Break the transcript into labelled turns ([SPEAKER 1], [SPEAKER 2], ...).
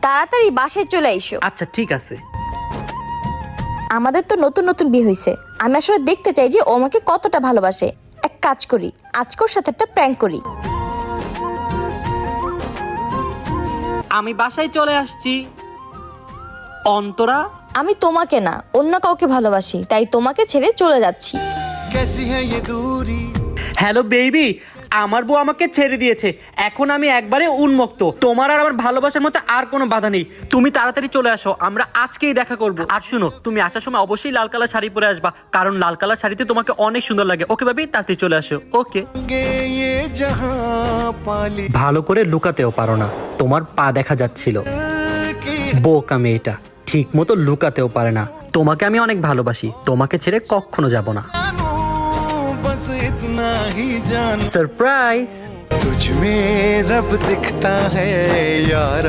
[SPEAKER 1] তাড়াতাড়ি বাসায় চলে এসো।
[SPEAKER 2] আচ্ছা ঠিক আছে।
[SPEAKER 1] আমাদের তো নতুন নতুন বিয়ে হয়েছে, আমি আসলে দেখতে চাই যে ও আমাকে কতটা ভালোবাসে। এক কাজ করি, আজকে ওর সাথে একটা প্র্যাঙ্ক করি।
[SPEAKER 2] আমি বাসায় চলে আসছি। অন্তরা,
[SPEAKER 1] আমি তোমাকে না অন্য কাউকে ভালোবাসি, তাই তোমাকে ছেড়ে চলে যাচ্ছি।
[SPEAKER 2] হ্যালো বেবি, আমার বউ আমাকে ছেড়ে দিয়েছে, এখন আমি একবারে উন্মুক্ত। তোমার আর আমার ভালোবাসার মধ্যে আর কোনো বাধা নেই। তুমি তাড়াতাড়ি চলে আসো, আমরা আজকেই দেখা করব। আর শুনো, তুমি আসার সময় অবশ্যই লাল কালার শাড়ি পরে আসবা, কারণ লাল কালার শাড়িতে তোমাকে অনেক সুন্দর লাগে। ওকে বেবি, তাড়াতাড়ি চলে আসো। ওকে। ভালো করে লুকাতেও পারো না, তোমার পা দেখা যাচ্ছিল। বোকা মেয়েটা, ঠিক মতো লুকাতেও পারে না। তোমাকে আমি অনেক ভালোবাসি, তোমাকে ছেড়ে কখনো যাব না। सरप्राइज
[SPEAKER 3] तुझ में रब दिखता है यार।